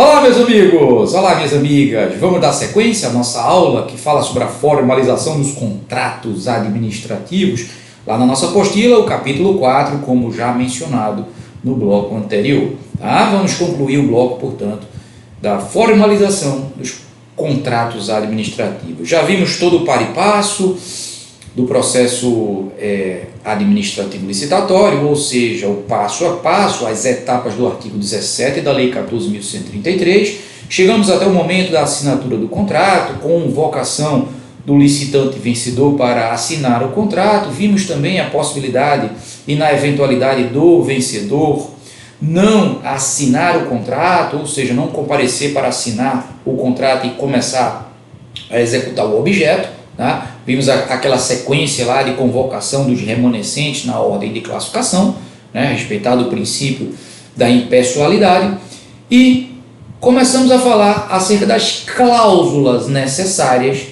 Olá, meus amigos! Olá, minhas amigas! Vamos dar sequência à nossa aula que fala sobre a formalização dos contratos administrativos, lá na nossa apostila, o capítulo 4, como já mencionado no bloco anterior. Tá? Vamos concluir o bloco, portanto, da formalização dos contratos administrativos. Já vimos todo o par e passo do processo administrativo licitatório, ou seja, o passo a passo, as etapas do artigo 17 da Lei 14.133. Chegamos até o momento da assinatura do contrato, convocação do licitante vencedor para assinar o contrato. Vimos também a possibilidade e na eventualidade do vencedor não assinar o contrato, ou seja, não comparecer para assinar o contrato e começar a executar o objeto. Tá? Vimos aquela sequência lá de convocação dos remanescentes na ordem de classificação, né? Respeitado o princípio da impessoalidade, e começamos a falar acerca das cláusulas necessárias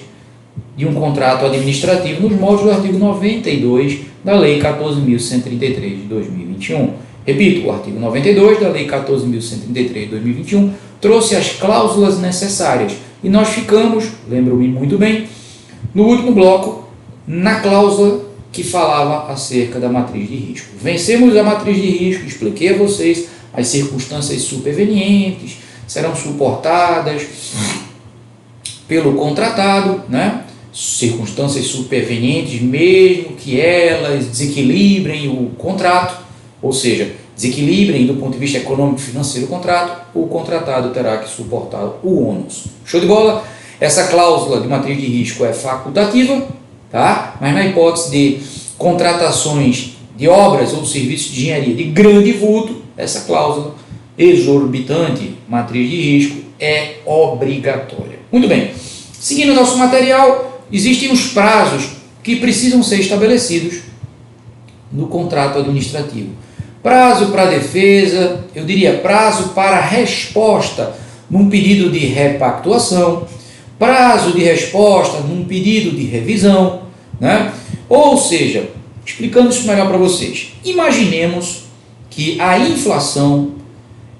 de um contrato administrativo nos moldes do artigo 92 da Lei 14.133 de 2021. Repito, o artigo 92 da Lei 14.133 de 2021 trouxe as cláusulas necessárias e nós ficamos, lembro-me muito bem, no último bloco, na cláusula que falava acerca da matriz de risco. Vencemos a matriz de risco, expliquei a vocês, as circunstâncias supervenientes serão suportadas pelo contratado, né? Circunstâncias supervenientes mesmo que elas desequilibrem o contrato, ou seja, desequilibrem do ponto de vista econômico e financeiro o contrato, o contratado terá que suportar o ônus. Show de bola? Essa cláusula de matriz de risco é facultativa, tá? Mas na hipótese de contratações de obras ou serviços de engenharia de grande vulto, essa cláusula exorbitante, matriz de risco, é obrigatória. Muito bem, seguindo o nosso material, existem os prazos que precisam ser estabelecidos no contrato administrativo. Prazo para defesa, eu diria prazo para resposta num pedido de repactuação, prazo de resposta num pedido de revisão, né? Ou seja, explicando isso melhor para vocês, imaginemos que a inflação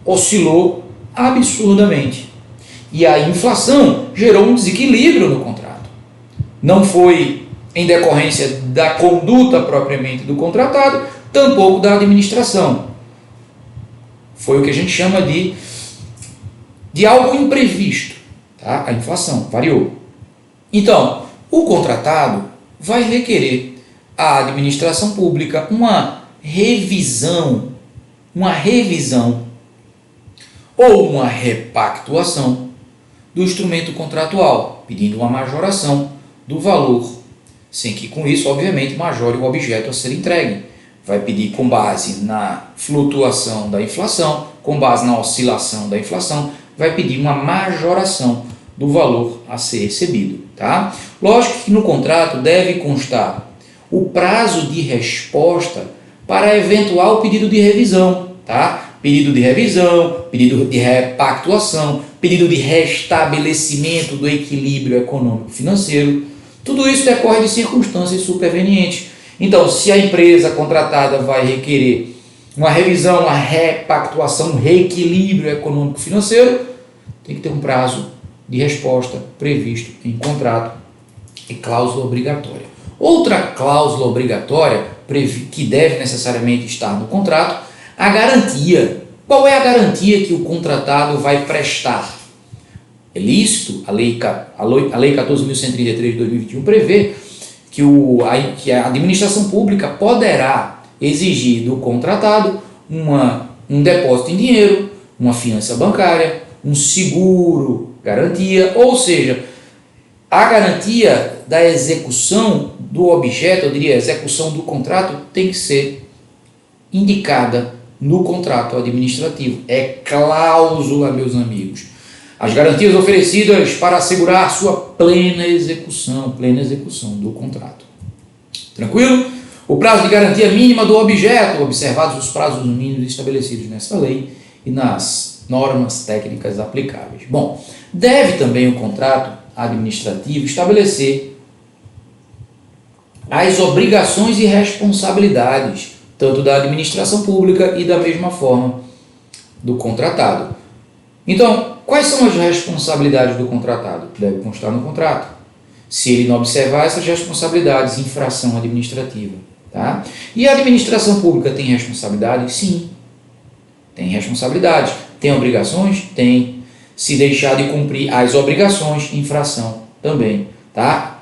oscilou absurdamente e a inflação gerou um desequilíbrio no contrato. Não foi em decorrência da conduta propriamente do contratado, tampouco da administração. Foi o que a gente chama de algo imprevisto. Tá? A inflação variou. Então, o contratado vai requerer à administração pública uma revisão ou uma repactuação do instrumento contratual, pedindo uma majoração do valor, sem que com isso, obviamente, majore o objeto a ser entregue. Vai pedir com base na flutuação da inflação, com base na oscilação da inflação, vai pedir uma majoração do valor a ser recebido. Tá? Lógico que no contrato deve constar o prazo de resposta para eventual pedido de revisão. Tá? Pedido de revisão, pedido de repactuação, pedido de restabelecimento do equilíbrio econômico-financeiro. Tudo isso decorre de circunstâncias supervenientes. Então, se a empresa contratada vai requerer uma revisão, uma repactuação, um reequilíbrio econômico-financeiro, tem que ter um prazo de resposta previsto em contrato e cláusula obrigatória. Outra cláusula obrigatória que deve necessariamente estar no contrato, a garantia. Qual é a garantia que o contratado vai prestar? É lícito, a Lei 14.133 de 2021 prevê que a administração pública poderá exigir do contratado um depósito em dinheiro, uma fiança bancária, um seguro, garantia, ou seja, a garantia da execução do objeto, eu diria, a execução do contrato tem que ser indicada no contrato administrativo. É cláusula, meus amigos. As garantias oferecidas para assegurar sua plena execução do contrato. Tranquilo? O prazo de garantia mínima do objeto, observados os prazos mínimos estabelecidos nessa lei e nas normas técnicas aplicáveis. Bom, deve também o contrato administrativo estabelecer as obrigações e responsabilidades, tanto da administração pública e da mesma forma do contratado. Então, quais são as responsabilidades do contratado? Deve constar no contrato. Se ele não observar essas responsabilidades, infração administrativa. Tá? E a administração pública tem responsabilidade? Sim, tem responsabilidade. Tem obrigações? Tem. Se deixar de cumprir as obrigações, infração também. Tá?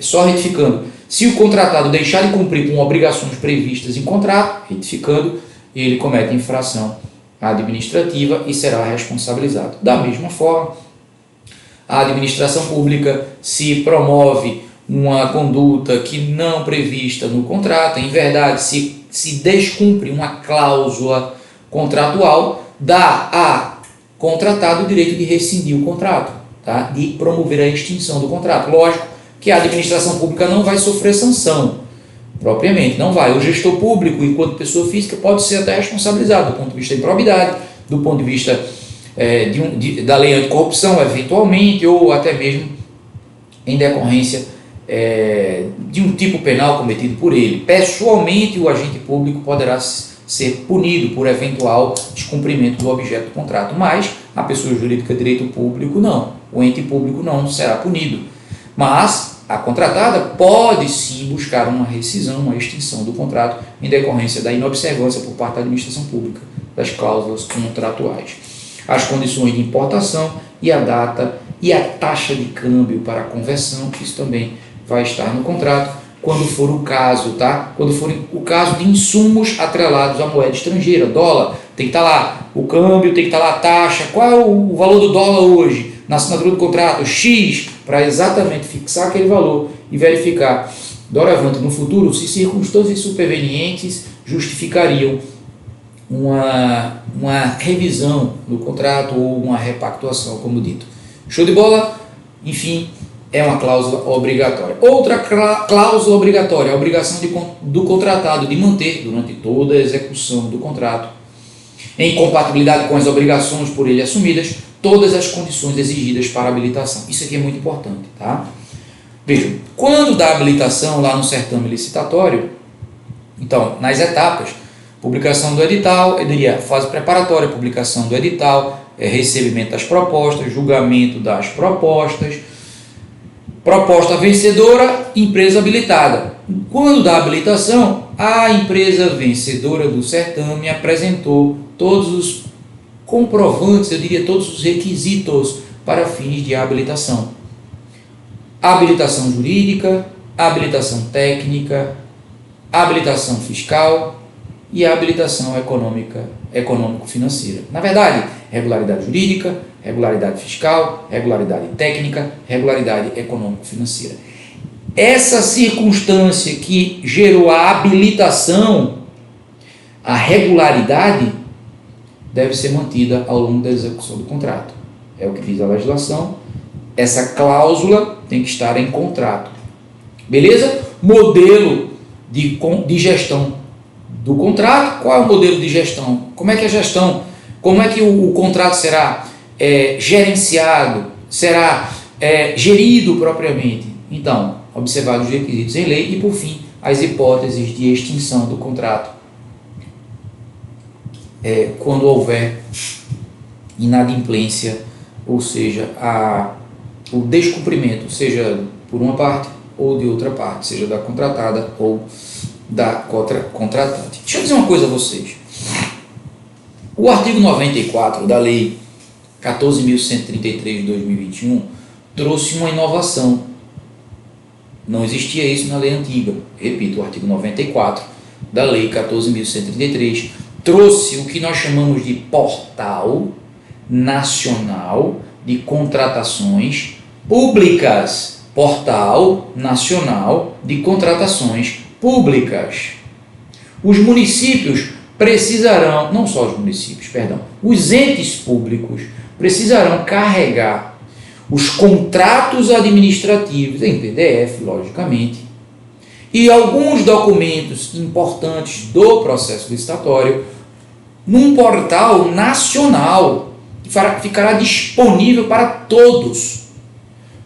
Só retificando, se o contratado deixar de cumprir com obrigações previstas em contrato, retificando, ele comete infração administrativa e será responsabilizado. Da mesma forma, a administração pública, se promove uma conduta que não prevista no contrato, em verdade, se descumpre uma cláusula contratual, dá a contratado o direito de rescindir o contrato, tá? De promover a extinção do contrato. Lógico que a administração pública não vai sofrer sanção, propriamente, não vai. O gestor público, enquanto pessoa física, pode ser até responsabilizado do ponto de vista de improbidade, do ponto de vista da lei anticorrupção, eventualmente, ou até mesmo em decorrência de um tipo penal cometido por ele. Pessoalmente, o agente público poderá ser punido por eventual descumprimento do objeto do contrato, mas a pessoa jurídica de direito público não, o ente público não será punido. Mas a contratada pode sim buscar uma rescisão, uma extinção do contrato em decorrência da inobservância por parte da administração pública das cláusulas contratuais. As condições de importação e a data e a taxa de câmbio para a conversão, isso também vai estar no contrato, quando for o caso, tá? Quando for o caso de insumos atrelados à moeda estrangeira, dólar, tem que estar lá o câmbio, tem que estar lá a taxa, qual é o valor do dólar hoje, na assinatura do contrato, X, para exatamente fixar aquele valor e verificar, doravante no futuro, se circunstâncias supervenientes justificariam uma revisão do contrato ou uma repactuação, como dito. Show de bola? Enfim, é uma cláusula obrigatória. Outra cláusula obrigatória, a obrigação do contratado de manter, durante toda a execução do contrato, em compatibilidade com as obrigações por ele assumidas, todas as condições exigidas para a habilitação. Isso aqui é muito importante, tá? Vejam, quando dá habilitação lá no certame licitatório, então, nas etapas, publicação do edital, eu diria fase preparatória, publicação do edital, recebimento das propostas, julgamento das propostas, proposta vencedora, empresa habilitada. Quando dá habilitação, a empresa vencedora do certame apresentou todos os comprovantes, eu diria todos os requisitos para fins de habilitação. Habilitação jurídica, habilitação técnica, habilitação fiscal e habilitação econômico-financeira. Na verdade, regularidade jurídica, regularidade fiscal, regularidade técnica, regularidade econômico-financeira. Essa circunstância que gerou a habilitação, a regularidade, deve ser mantida ao longo da execução do contrato. É o que diz a legislação. Essa cláusula tem que estar em contrato. Beleza? Modelo de gestão do contrato. Qual é o modelo de gestão? Como é que a gestão, como é que o contrato será gerenciado, será gerido propriamente? Então, observar os requisitos em lei e, por fim, as hipóteses de extinção do contrato. Quando houver inadimplência, ou seja, o descumprimento, seja por uma parte ou de outra parte, seja da contratada ou da contratante. Deixa eu dizer uma coisa a vocês. O artigo 94 da Lei 14.133 de 2021 trouxe uma inovação. Não existia isso na lei antiga. Repito, o artigo 94 da Lei 14.133 trouxe o que nós chamamos de Portal Nacional de Contratações Públicas. Portal Nacional de Contratações Públicas. Os municípios precisarão, não só os municípios, perdão, os entes públicos precisarão carregar os contratos administrativos em PDF, logicamente, e alguns documentos importantes do processo licitatório num portal nacional que ficará disponível para todos,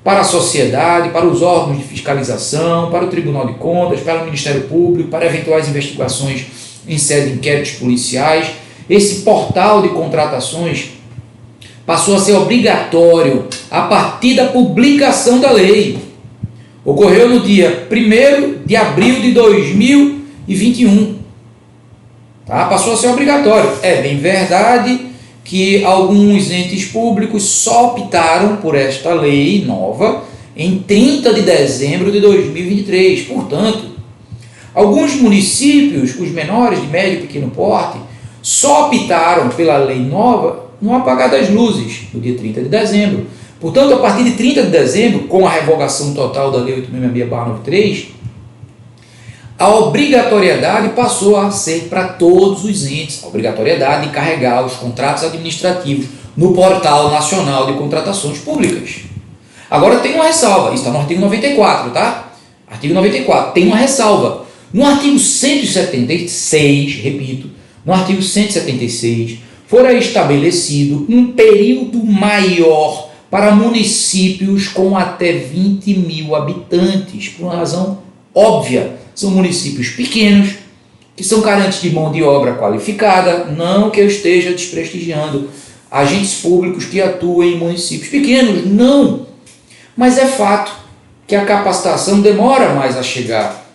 para a sociedade, para os órgãos de fiscalização, para o Tribunal de Contas, para o Ministério Público, para eventuais investigações em sede de inquéritos policiais. Esse portal de contratações passou a ser obrigatório a partir da publicação da lei. Ocorreu no dia 1º de abril de 2021. Tá? Passou a ser obrigatório. É bem verdade que alguns entes públicos só optaram por esta lei nova em 30 de dezembro de 2023. Portanto, alguns municípios, os menores de médio e pequeno porte, só optaram pela lei nova no apagar das luzes, no dia 30 de dezembro. Portanto, a partir de 30 de dezembro, com a revogação total da Lei 8.666/93, a obrigatoriedade passou a ser para todos os entes, a obrigatoriedade de carregar os contratos administrativos no Portal Nacional de Contratações Públicas. Agora tem uma ressalva, isso está no artigo 94, tá? Artigo 94, tem uma ressalva. No artigo 176, repito, no artigo 176, fora estabelecido um período maior para municípios com até 20.000 habitantes, por uma razão óbvia. São municípios pequenos, que são carentes de mão de obra qualificada, não que eu esteja desprestigiando agentes públicos que atuem em municípios pequenos, não. Mas é fato que a capacitação demora mais a chegar,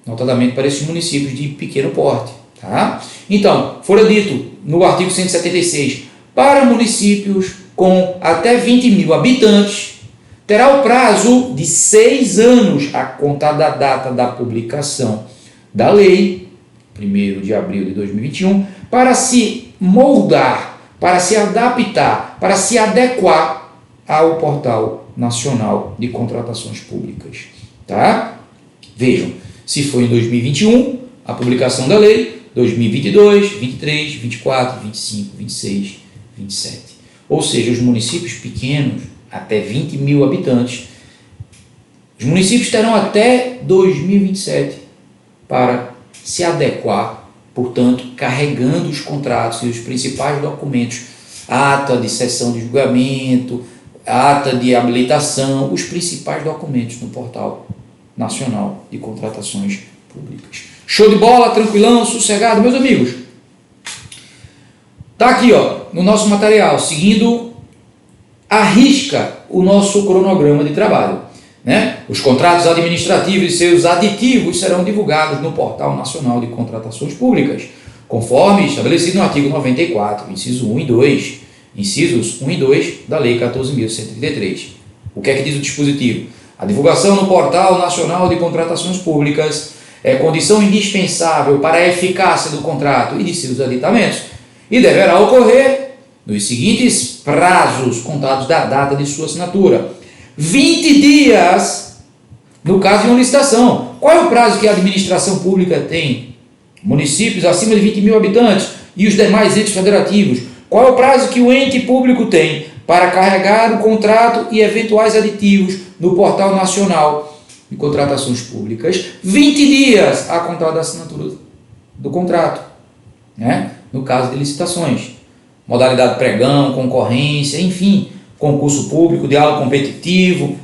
notadamente para esses municípios de pequeno porte. Tá? Então, fora dito no artigo 176, para municípios com até 20.000 habitantes, terá o prazo de 6 anos a contar da data da publicação da lei, 1º de abril de 2021, para se moldar, para se adaptar, para se adequar ao Portal Nacional de Contratações Públicas. Tá? Vejam, se foi em 2021 a publicação da lei, 2022, 23, 24, 25, 26, 27. Ou seja, os municípios pequenos, até 20.000 habitantes, os municípios terão até 2027 para se adequar, portanto, carregando os contratos e os principais documentos, ata de sessão de julgamento, ata de habilitação, os principais documentos no Portal Nacional de Contratações Públicas. Show de bola, tranquilão, sossegado, meus amigos. Tá aqui, ó, no nosso material, seguindo à risca o nosso cronograma de trabalho, né? Os contratos administrativos e seus aditivos serão divulgados no Portal Nacional de Contratações Públicas, conforme estabelecido no artigo 94, inciso 1 e 2, incisos 1 e 2 da Lei 14.133. O que é que diz o dispositivo? A divulgação no Portal Nacional de Contratações Públicas é condição indispensável para a eficácia do contrato e de seus aditamentos e deverá ocorrer nos seguintes prazos contados da data de sua assinatura. 20 dias no caso de uma licitação. Qual é o prazo que a administração pública tem? Municípios acima de 20.000 habitantes e os demais entes federativos. Qual é o prazo que o ente público tem para carregar o contrato e eventuais aditivos no Portal Nacional de Contratações Públicas? 20 dias a contar da assinatura do contrato, né? No caso de licitações. Modalidade pregão, concorrência, enfim, concurso público, diálogo competitivo,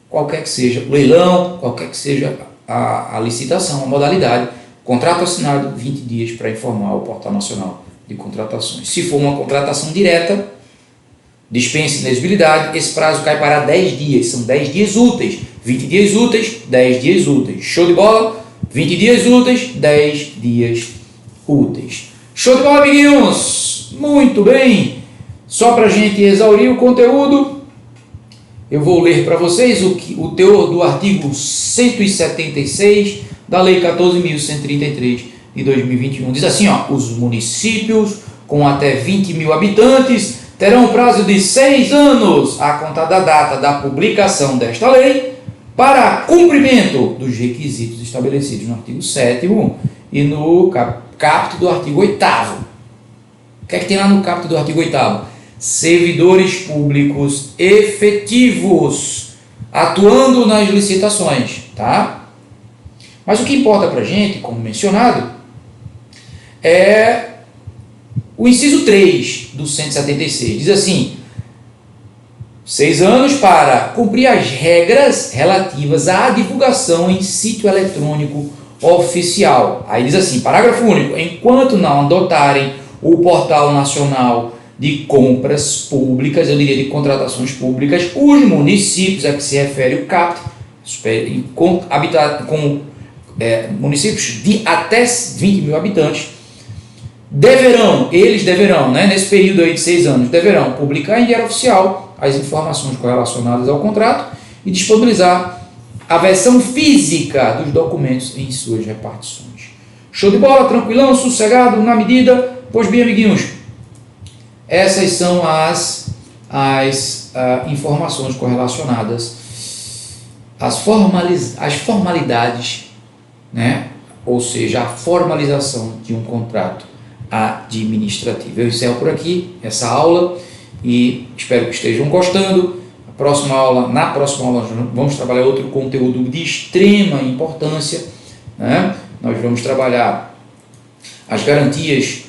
qualquer que seja, leilão, qualquer que seja a licitação, a modalidade, contrato assinado, 20 dias para informar o Portal Nacional de Contratações. Se for uma contratação direta, dispensa de inexigibilidade, esse prazo cai para 10 dias, são 10 dias úteis, 20 dias úteis, 10 dias úteis. Show de bola? 20 dias úteis, 10 dias úteis. Show de bola, amiguinhos? Muito bem. Só para a gente exaurir o conteúdo, eu vou ler para vocês o teor do artigo 176 da Lei 14.133 de 2021. Diz assim, ó, os municípios com até 20.000 habitantes terão prazo de 6 anos a contar da data da publicação desta lei para cumprimento dos requisitos estabelecidos no artigo 7º e no caput do artigo 8º. O que é que tem lá no caput do artigo 8º? Servidores públicos efetivos atuando nas licitações, tá? Mas o que importa para a gente, como mencionado, é o inciso 3 do 176. Diz assim, 6 anos para cumprir as regras relativas à divulgação em sítio eletrônico oficial. Aí diz assim, parágrafo único, enquanto não adotarem o Portal Nacional de compras públicas, eu diria de contratações públicas, os municípios a que se refere o CAPT, municípios de até 20 mil habitantes, eles deverão, né, nesse período aí de 6 anos, deverão publicar em diário oficial as informações correlacionadas ao contrato e disponibilizar a versão física dos documentos em suas repartições. Show de bola, tranquilão, sossegado, na medida? Pois bem, amiguinhos, essas são as informações correlacionadas às formalidades, né? Ou seja, a formalização de um contrato administrativo. Eu encerro por aqui essa aula e espero que estejam gostando. Na próxima aula nós vamos trabalhar outro conteúdo de extrema importância, né? Nós vamos trabalhar as garantias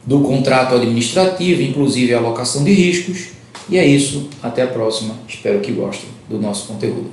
do contrato administrativo, inclusive a alocação de riscos. E é isso, até a próxima. Espero que gostem do nosso conteúdo.